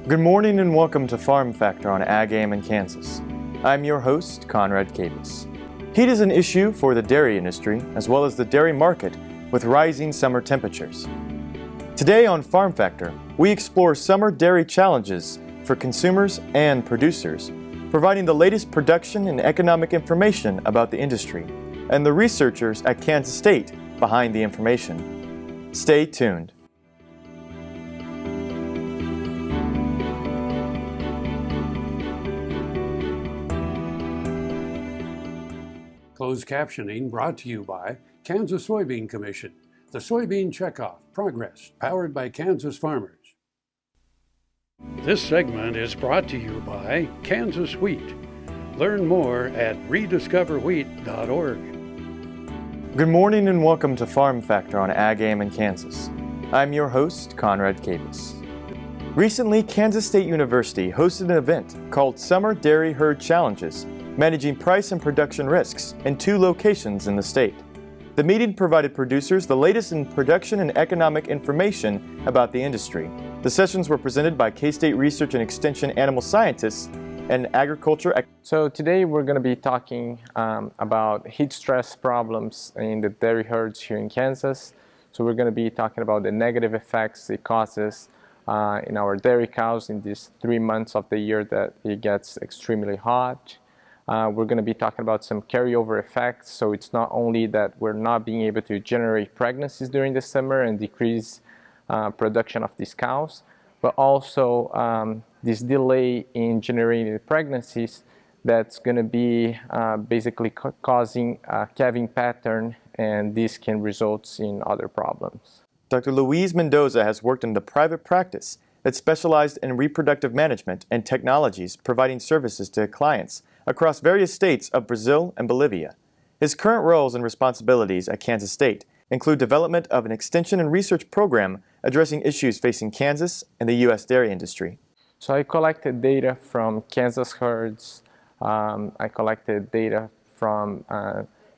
Good morning and welcome to Farm Factor on Ag AM in Kansas. I'm your host, Conrad Capus. Heat is an issue for the dairy industry as well as the dairy market with rising summer temperatures. Today on Farm Factor, we explore summer dairy challenges for consumers and producers, providing the latest production and economic information about the industry and the researchers at Kansas State behind the information. Stay tuned. Closed captioning brought to you by Kansas Soybean Commission, the Soybean Checkoff Progress, powered by Kansas farmers. This segment is brought to you by Kansas Wheat. Learn more at rediscoverwheat.org. Good morning and welcome to Farm Factor on Ag AM in Kansas. I'm your host, Conrad Capus. Recently, Kansas State University hosted an event called Summer Dairy Herd Challenges, managing price and production risks in 2 locations in the state. The meeting provided producers the latest in production and economic information about the industry. The sessions were presented by K-State Research and Extension animal scientists and agriculture. So today we're going to be talking about heat stress problems in the dairy herds here in Kansas. So we're going to be talking about the negative effects it causes in our dairy cows in these 3 months of the year that it gets extremely hot. We're going to be talking about some carryover effects. So it's not only that we're not being able to generate pregnancies during the summer and decrease production of these cows, but also this delay in generating the pregnancies that's going to be basically causing a calving pattern, and this can result in other problems. Dr. Luis Mendoza has worked in the private practice that specialized in reproductive management and technologies, providing services to clients across various states of Brazil and Bolivia. His current roles and responsibilities at Kansas State include development of an extension and research program addressing issues facing Kansas and the U.S. dairy industry. So I collected data from Kansas herds. I collected data from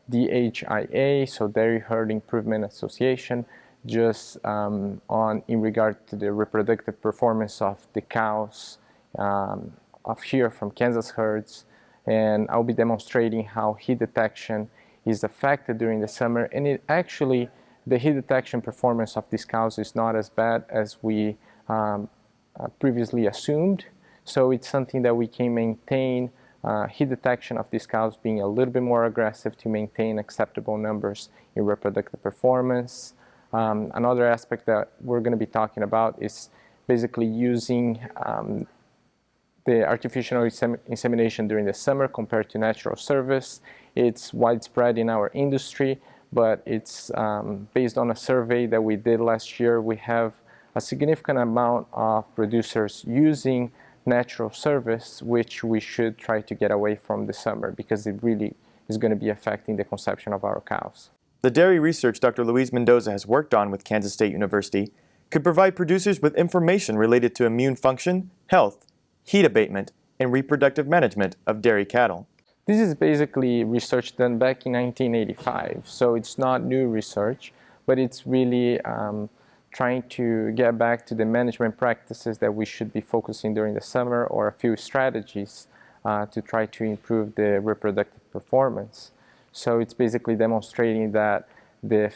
DHIA, so Dairy Herd Improvement Association, just in regard to the reproductive performance of the cows of here from Kansas herds. And I'll be demonstrating how heat detection is affected during the summer. And the heat detection performance of these cows is not as bad as we previously assumed. So it's something that we can maintain heat detection of these cows being a little bit more aggressive to maintain acceptable numbers in reproductive performance. Another aspect that we're going to be talking about is basically using the artificial insemination during the summer compared to natural service. It's widespread in our industry, but it's based on a survey that we did last year. We have a significant amount of producers using natural service, which we should try to get away from the summer because it really is going to be affecting the conception of our cows. The dairy research Dr. Luis Mendoza has worked on with Kansas State University could provide producers with information related to immune function, health, heat abatement, and reproductive management of dairy cattle. This is basically research done back in 1985, so it's not new research, but it's really trying to get back to the management practices that we should be focusing during the summer, or a few strategies to try to improve the reproductive performance. So it's basically demonstrating that the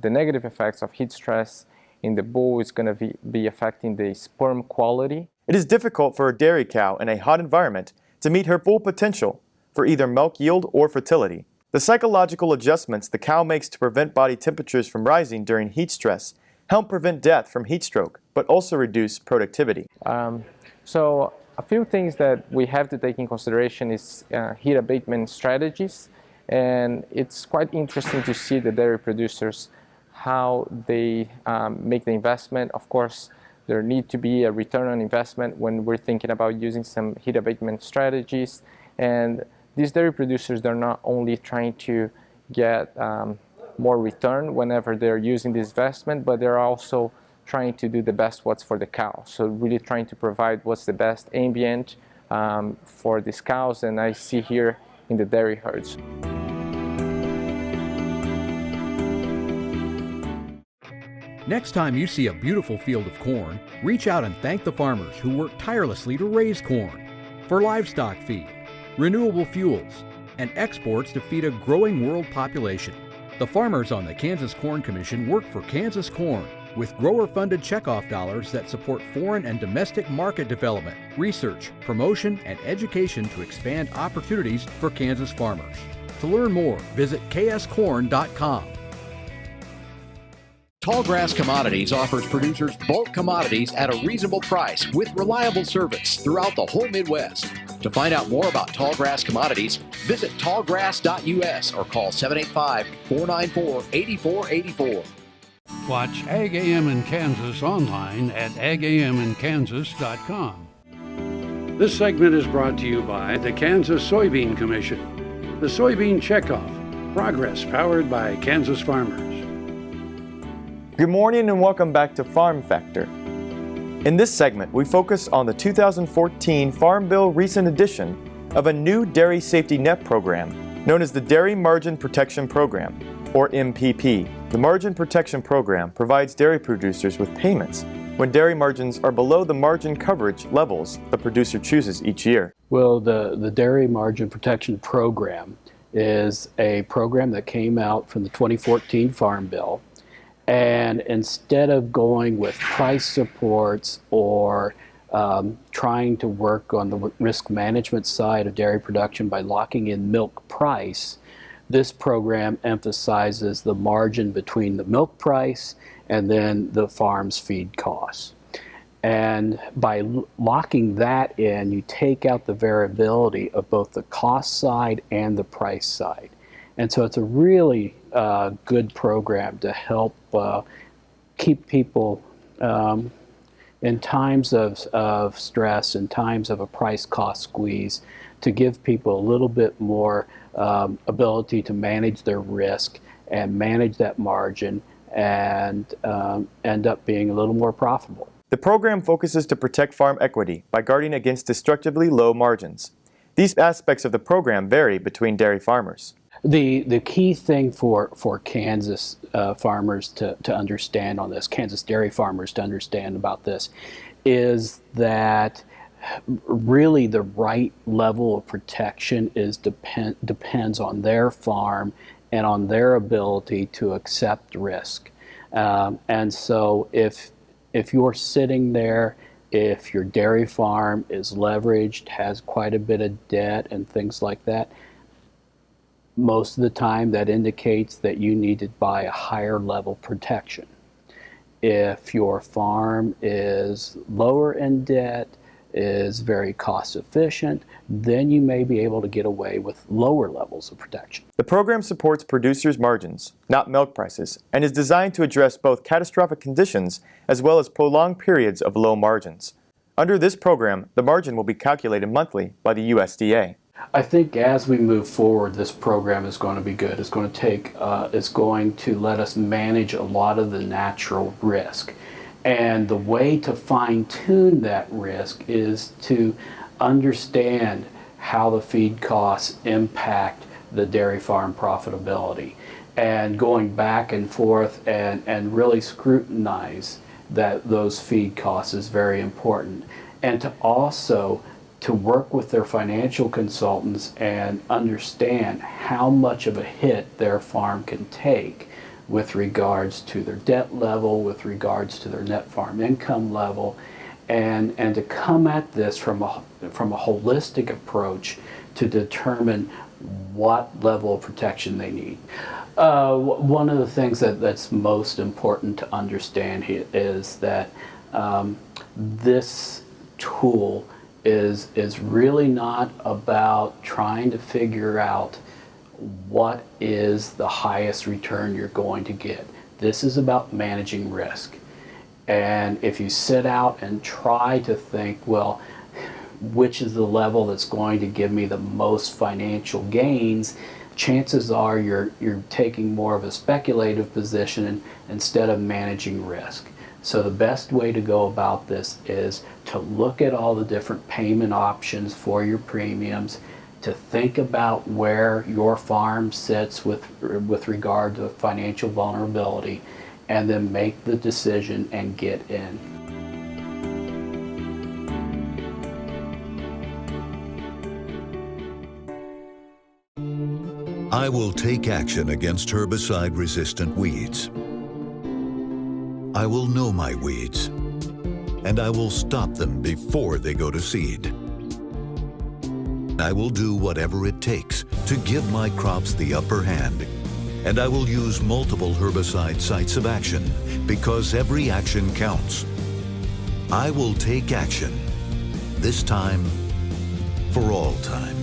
negative effects of heat stress in the bull is going to be affecting the sperm quality. It is difficult for a dairy cow in a hot environment to meet her full potential for either milk yield or fertility. The psychological adjustments the cow makes to prevent body temperatures from rising during heat stress help prevent death from heat stroke, but also reduce productivity. So a few things that we have to take in consideration is heat abatement strategies. And it's quite interesting to see the dairy producers, how they make the investment. Of course, there need to be a return on investment when we're thinking about using some heat abatement strategies. And these dairy producers, they're not only trying to get more return whenever they're using this investment, but they're also trying to do the best what's for the cow. So really trying to provide what's the best ambient for these cows, and I see here in the dairy herds. Next time you see a beautiful field of corn, reach out and thank the farmers who work tirelessly to raise corn for livestock feed, renewable fuels, and exports to feed a growing world population. The farmers on the Kansas Corn Commission work for Kansas Corn with grower-funded checkoff dollars that support foreign and domestic market development, research, promotion, and education to expand opportunities for Kansas farmers. To learn more, visit kscorn.com. Tallgrass Commodities offers producers bulk commodities at a reasonable price with reliable service throughout the whole Midwest. To find out more about Tallgrass Commodities, visit tallgrass.us or call 785-494-8484. Watch Ag AM in Kansas online at agaminkansas.com. This segment is brought to you by the Kansas Soybean Commission. The Soybean Checkoff. Progress powered by Kansas farmers. Good morning and welcome back to Farm Factor. In this segment, we focus on the 2014 Farm Bill recent addition of a new dairy safety net program known as the Dairy Margin Protection Program, or MPP. The Margin Protection Program provides dairy producers with payments when dairy margins are below the margin coverage levels the producer chooses each year. Well, the Dairy Margin Protection Program is a program that came out from the 2014 Farm Bill. And instead of going with price supports or trying to work on the risk management side of dairy production by locking in milk price, this program emphasizes the margin between the milk price and then the farm's feed costs. And by locking that in, you take out the variability of both the cost side and the price side. And so it's a really good program to help keep people in times of stress, in times of a price cost squeeze, to give people a little bit more ability to manage their risk and manage that margin and end up being a little more profitable. The program focuses to protect farm equity by guarding against destructively low margins. These aspects of the program vary between dairy farmers. The key thing for Kansas farmers to understand on this, Kansas dairy farmers to understand about this, is that really the right level of protection depends on their farm and on their ability to accept risk. And so if you're sitting there, if your dairy farm is leveraged, has quite a bit of debt and things like that, most of the time that indicates that you need to buy a higher level protection. If your farm is lower in debt, is very cost efficient, then you may be able to get away with lower levels of protection. The program supports producers' margins, not milk prices, and is designed to address both catastrophic conditions as well as prolonged periods of low margins. Under this program, the margin will be calculated monthly by the USDA. I think as we move forward, this program is going to be good. It's going to let us manage a lot of the natural risk. And the way to fine-tune that risk is to understand how the feed costs impact the dairy farm profitability, and going back and forth and really scrutinize those feed costs is very important. And to also to work with their financial consultants and understand how much of a hit their farm can take with regards to their debt level, with regards to their net farm income level, and to come at this from a holistic approach to determine what level of protection they need. One of the things that's most important to understand here is that this tool is really not about trying to figure out what is the highest return you're going to get. This is about managing risk. And if you sit out and try to think, well, which is the level that's going to give me the most financial gains, chances are you're taking more of a speculative position instead of managing risk. So the best way to go about this is to look at all the different payment options for your premiums, to think about where your farm sits with regard to financial vulnerability, and then make the decision and get in. I will take action against herbicide-resistant weeds. I will know my weeds, and I will stop them before they go to seed. I will do whatever it takes to give my crops the upper hand, and I will use multiple herbicide sites of action because every action counts. I will take action, this time for all time.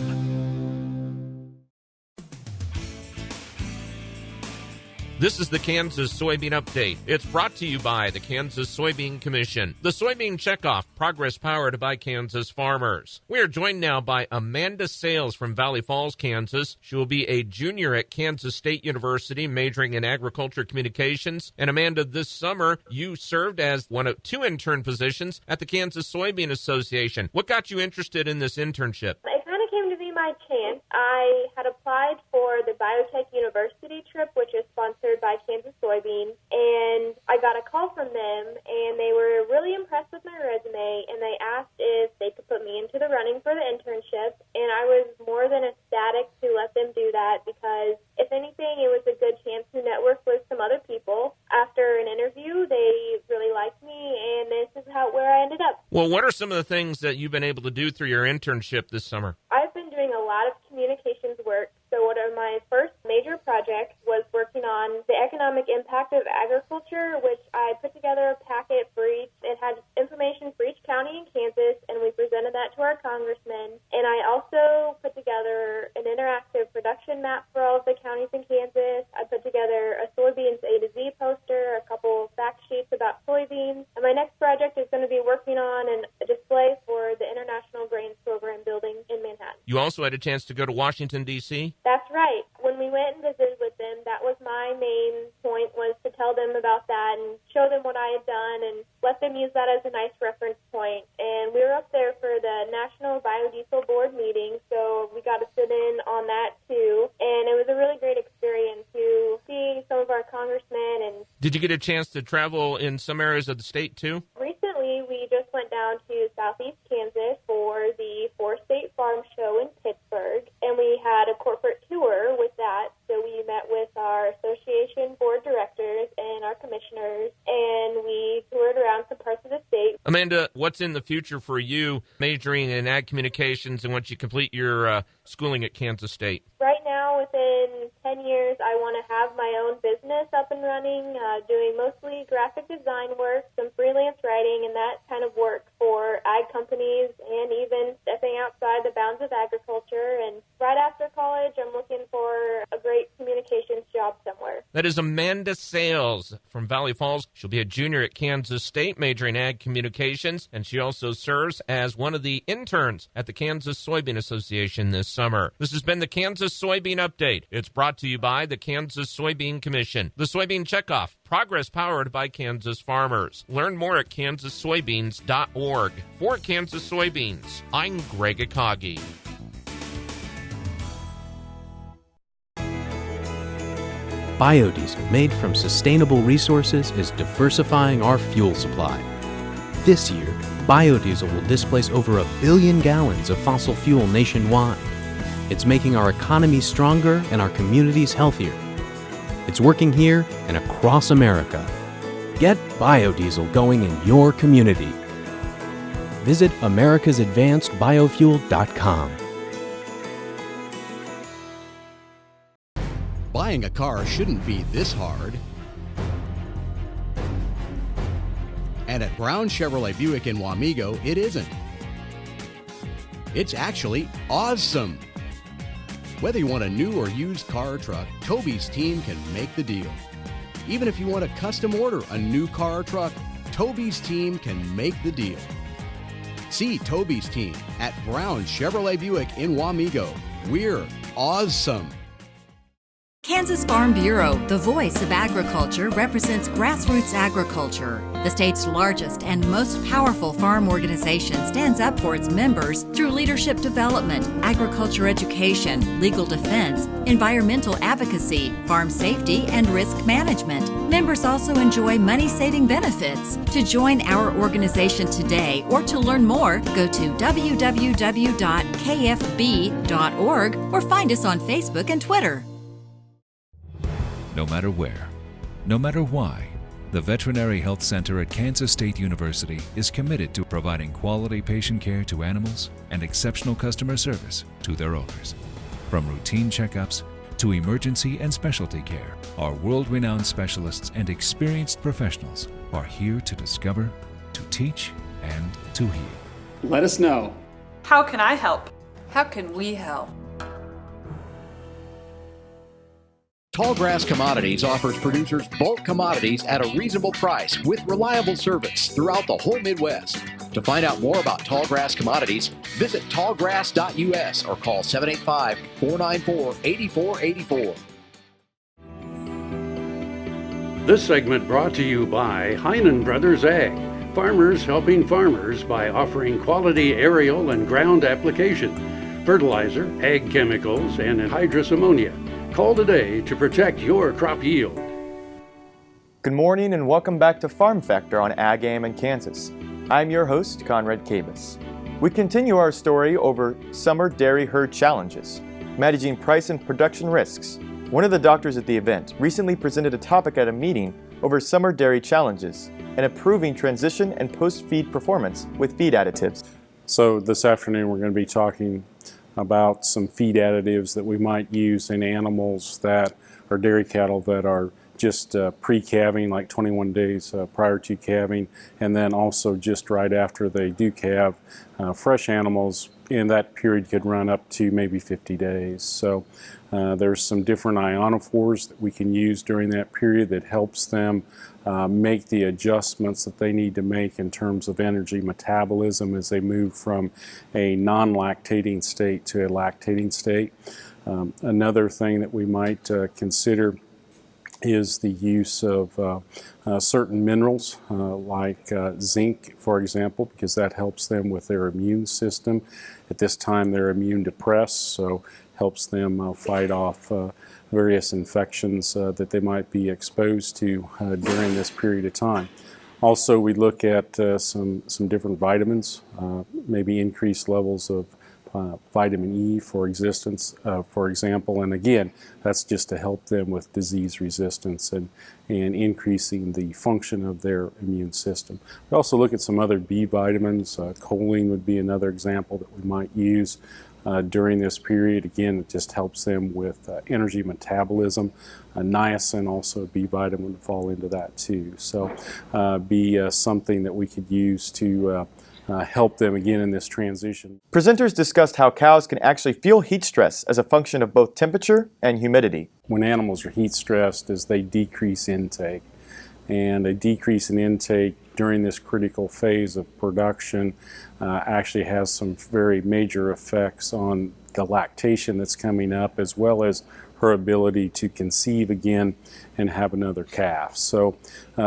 This is the Kansas Soybean Update. It's brought to you by the Kansas Soybean Commission. The Soybean Checkoff, progress powered by Kansas farmers. We are joined now by Amanda Sales from Valley Falls, Kansas. She will be a junior at Kansas State University, majoring in agriculture communications. And Amanda, this summer, you served as one of 2 intern positions at the Kansas Soybean Association. What got you interested in this internship? It kind of came to be my chance. I had applied for the Biotech University trip, which is sponsored by Kansas Soybean, and I got a call from them, and they were really impressed with my resume, and they asked if they could put me into the running for the internship, and I was more than ecstatic to let them do that because, if anything, it was a good chance to network with some other people. After an interview, they really liked me, and this is where I ended up. Well, what are some of the things that you've been able to do through your internship this summer? I've been doing a lot of communications work. So one of my first major projects was working on the economic impact of agriculture, which I put together a packet for each. It had information for each county in Kansas, and we presented that to our congressman. And I also put together an interactive production map for all of the counties in Kansas. I put together a soybeans A to Z poster, a couple of fact sheets about soybeans. And my next project is going to be working on a display for the International Grains Program building in Manhattan. You also had a chance to go to Washington, D.C.? That's right. When we went and visited with them, that was my main point, was to tell them about that and show them what I had done and let them use that as a nice reference point. And we were up there for the National Biodiesel Board meeting, so we got to sit in on that too. And it was a really great experience to see some of our congressmen. And did you get a chance to travel in some areas of the state too? Recently, we just went down to Southeast Kansas for the 4-State Farm Show in Pittsburgh, and we had a corporate tour with that. So we met with our association board directors and our commissioners, and we toured around some parts of the state. Amanda, what's in the future for you majoring in ag communications and once you complete your schooling at Kansas State? Right now, within 10 years, I want to have my own business up and running, doing mostly graphic design work, some freelance writing, and that kind of work for ag companies, and even stepping outside the bounds of agriculture. And right after college, I'm looking for a great communications job somewhere. That is Amanda Sales from Valley Falls. She'll be a junior at Kansas State, majoring in ag communications, and she also serves as one of the interns at the Kansas Soybean Association this summer. This has been the Kansas Soybean Update. It's brought to you by the Kansas Soybean Commission. The Soybean Checkoff, progress powered by Kansas farmers. Learn more at kansassoybeans.org. For Kansas Soybeans, I'm Greg Akagi. Biodiesel made from sustainable resources is diversifying our fuel supply. This year, biodiesel will displace over 1 billion gallons of fossil fuel nationwide. It's making our economy stronger and our communities healthier. It's working here and across America. Get biodiesel going in your community. Visit americasadvancedbiofuel.com. Buying a car shouldn't be this hard. And at Brown Chevrolet Buick in Wamego, it isn't. It's actually awesome. Whether you want a new or used car or truck, Toby's team can make the deal. Even if you want to custom order a new car or truck, Toby's team can make the deal. See Toby's team at Brown Chevrolet Buick in Wamego. We're awesome. Kansas Farm Bureau, the voice of agriculture, represents grassroots agriculture. The state's largest and most powerful farm organization stands up for its members through leadership development, agriculture education, legal defense, environmental advocacy, farm safety, and risk management. Members also enjoy money-saving benefits. To join our organization today or to learn more, go to www.kfb.org or find us on Facebook and Twitter. No matter where, no matter why, the Veterinary Health Center at Kansas State University is committed to providing quality patient care to animals and exceptional customer service to their owners. From routine checkups to emergency and specialty care, our world-renowned specialists and experienced professionals are here to discover, to teach, and to heal. Let us know. How can I help? How can we help? Tallgrass Commodities offers producers bulk commodities at a reasonable price with reliable service throughout the whole Midwest. To find out more about Tallgrass Commodities, visit tallgrass.us or call 785-494-8484. This segment brought to you by Heinen Brothers Ag, farmers helping farmers by offering quality aerial and ground application, fertilizer, ag chemicals, and anhydrous ammonia. Call today to protect your crop yield. Good morning and welcome back to Farm Factor on Ag AM in Kansas. I'm your host, Conrad Cabus. We continue our story over summer dairy herd challenges, managing price and production risks. One of the doctors at the event recently presented a topic at a meeting over summer dairy challenges and improving transition and post-feed performance with feed additives. So this afternoon we're going to be talking about some feed additives that we might use in animals that are dairy cattle that are just pre-calving, like 21 days prior to calving, and then also just right after they do calve. Fresh animals in that period could run up to maybe 50 days. So there's some different ionophores that we can use during that period that helps them make the adjustments that they need to make in terms of energy metabolism as they move from a non-lactating state to a lactating state. Another thing that we might consider is the use of certain minerals like zinc, for example, because that helps them with their immune system. At this time they're immune depressed, so helps them fight off various infections that they might be exposed to during this period of time. Also, we look at some different vitamins, maybe increased levels of vitamin E for example, and again, that's just to help them with disease resistance and increasing the function of their immune system. We also look at some other B vitamins. Choline would be another example that we might use during this period. Again, it just helps them with energy metabolism. Niacin, also a B vitamin, would fall into that too. So be something that we could use to help them again in this transition. Presenters discussed how cows can actually feel heat stress as a function of both temperature and humidity. When animals are heat stressed, as they decrease intake, and a decrease in intake during this critical phase of production actually has some very major effects on the lactation that's coming up, as well as her ability to conceive again and have another calf. So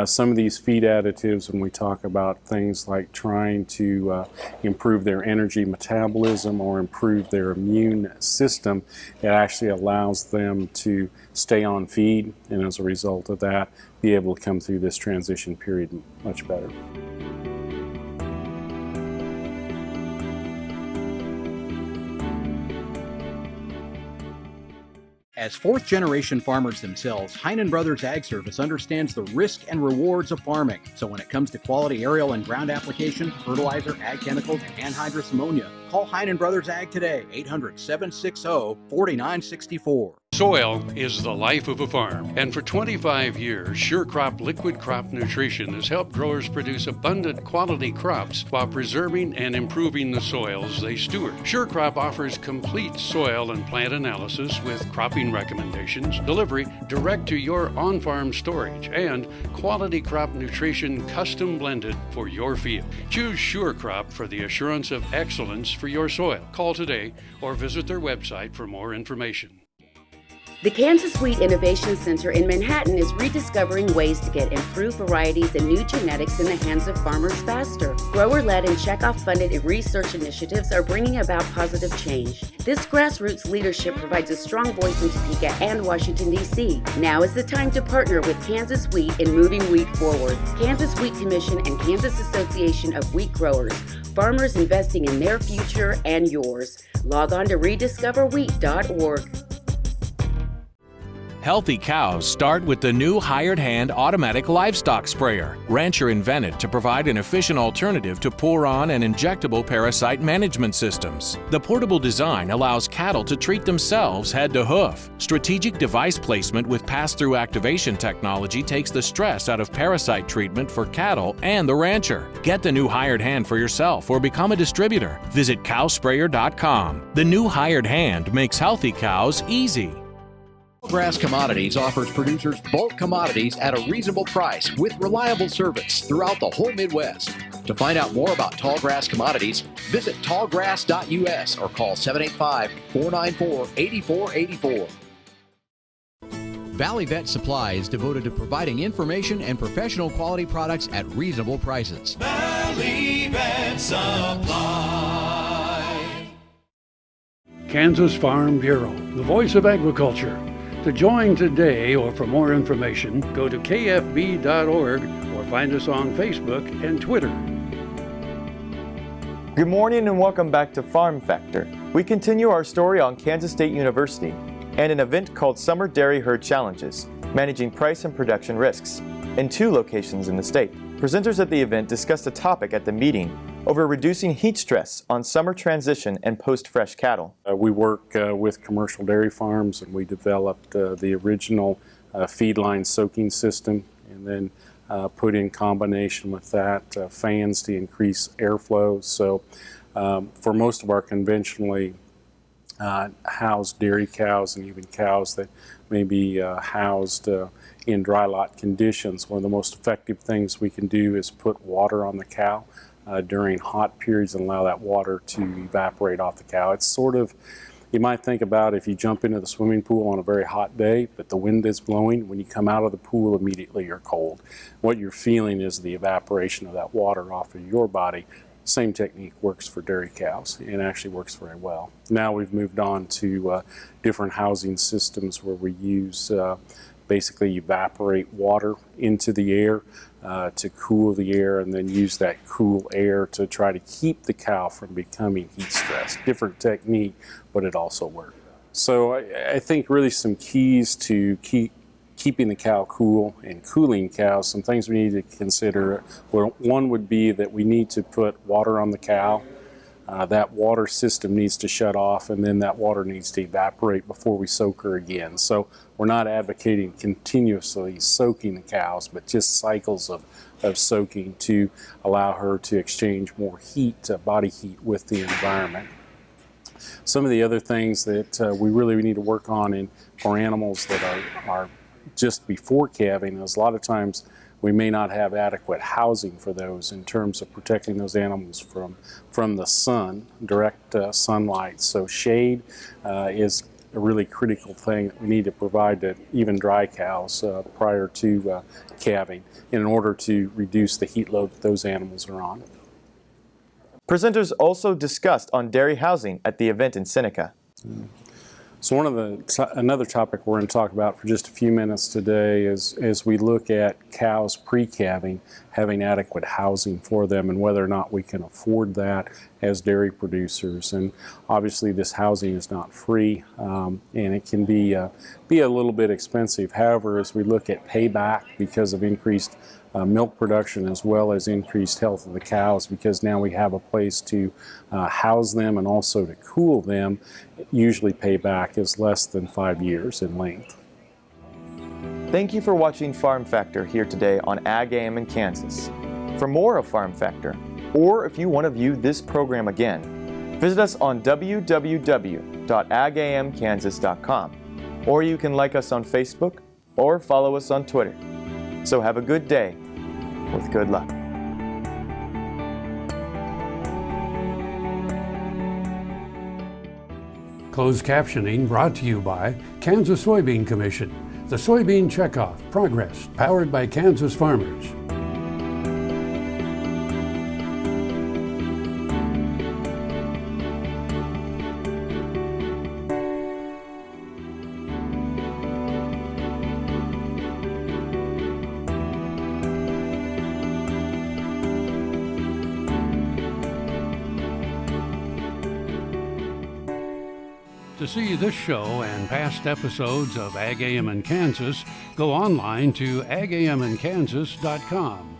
some of these feed additives, when we talk about things like trying to improve their energy metabolism or improve their immune system, it actually allows them to stay on feed, and as a result of that, be able to come through this transition period much better. As fourth-generation farmers themselves, Heinen Brothers Ag Service understands the risk and rewards of farming. So when it comes to quality aerial and ground application, fertilizer, ag chemicals, and anhydrous ammonia, call Heinen Brothers Ag today, 800-760-4964. Soil is the life of a farm, and for 25 years, SureCrop Liquid Crop Nutrition has helped growers produce abundant quality crops while preserving and improving the soils they steward. SureCrop offers complete soil and plant analysis with cropping recommendations, delivery direct to your on-farm storage, and quality crop nutrition custom blended for your field. Choose SureCrop for the assurance of excellence for your soil. Call today or visit their website for more information. The Kansas Wheat Innovation Center in Manhattan is rediscovering ways to get improved varieties and new genetics in the hands of farmers faster. Grower-led and Chekhov-funded research initiatives are bringing about positive change. This grassroots leadership provides a strong voice in Topeka and Washington, D.C. Now is the time to partner with Kansas Wheat in moving wheat forward. Kansas Wheat Commission and Kansas Association of Wheat Growers. Farmers investing in their future and yours. Log on to rediscoverwheat.org. Healthy cows start with the new Hired Hand automatic livestock sprayer. Rancher invented to provide an efficient alternative to pour-on and injectable parasite management systems. The portable design allows cattle to treat themselves head to hoof. Strategic device placement with pass-through activation technology takes the stress out of parasite treatment for cattle and the rancher. Get the new Hired Hand for yourself or become a distributor. Visit cowsprayer.com. The new Hired Hand makes healthy cows easy. Tallgrass Commodities offers producers bulk commodities at a reasonable price with reliable service throughout the whole Midwest. To find out more about Tallgrass Commodities, visit tallgrass.us or call 785-494-8484. Valley Vet Supply is devoted to providing information and professional quality products at reasonable prices. Valley Vet Supply. Kansas Farm Bureau, the voice of agriculture. To join today or for more information, go to kfb.org or find us on Facebook and Twitter. Good morning and welcome back to Farm Factor. We continue our story on Kansas State University and an event called Summer Dairy Herd Challenges, Managing Price and Production Risks, in 2 locations in the state. Presenters at the event discussed a topic at the meeting over reducing heat stress on summer transition and post-fresh cattle. We work with commercial dairy farms, and we developed the original feed line soaking system, and then put in combination with that fans to increase airflow. So for most of our conventionally housed dairy cows and even cows that may be housed in dry lot conditions, one of the most effective things we can do is put water on the cow during hot periods and allow that water to evaporate off the cow. It's sort of, you might think about if you jump into the swimming pool on a very hot day, but the wind is blowing, when you come out of the pool, immediately you're cold. What you're feeling is the evaporation of that water off of your body. Same technique works for dairy cows and actually works very well. Now we've moved on to different housing systems where we use basically evaporate water into the air to cool the air, and then use that cool air to try to keep the cow from becoming heat stressed. Different technique, but it also works. So I think really some keys to keeping the cow cool and cooling cows, some things we need to consider. Well, one would be that we need to put water on the cow. That water system needs to shut off, and then that water needs to evaporate before we soak her again. So we're not advocating continuously soaking the cows, but just cycles of soaking to allow her to exchange more heat, body heat with the environment. Some of the other things that we really need to work on for animals that are just before calving is a lot of times we may not have adequate housing for those in terms of protecting those animals from the sun, direct sunlight. So shade is a really critical thing that we need to provide to even dry cows prior to calving in order to reduce the heat load that those animals are on. Presenters also discussed on dairy housing at the event in Seneca. So another topic we're going to talk about for just a few minutes today is as we look at cows pre-calving, having adequate housing for them and whether or not we can afford that as dairy producers. And obviously this housing is not free and it can be a little bit expensive. However, as we look at payback because of increased milk production as well as increased health of the cows, because now we have a place to house them and also to cool them, usually payback is less than 5 years in length. Thank you for watching Farm Factor here today on Ag AM in Kansas. For more of Farm Factor, or if you want to view this program again, visit us on www.agamkansas.com, or you can like us on Facebook or follow us on Twitter. So have a good day with good luck. Closed captioning brought to you by Kansas Soybean Commission. The Soybean Checkoff Progress, powered by Kansas farmers. To see this show and past episodes of Ag AM in Kansas, go online to agamandkansas.com.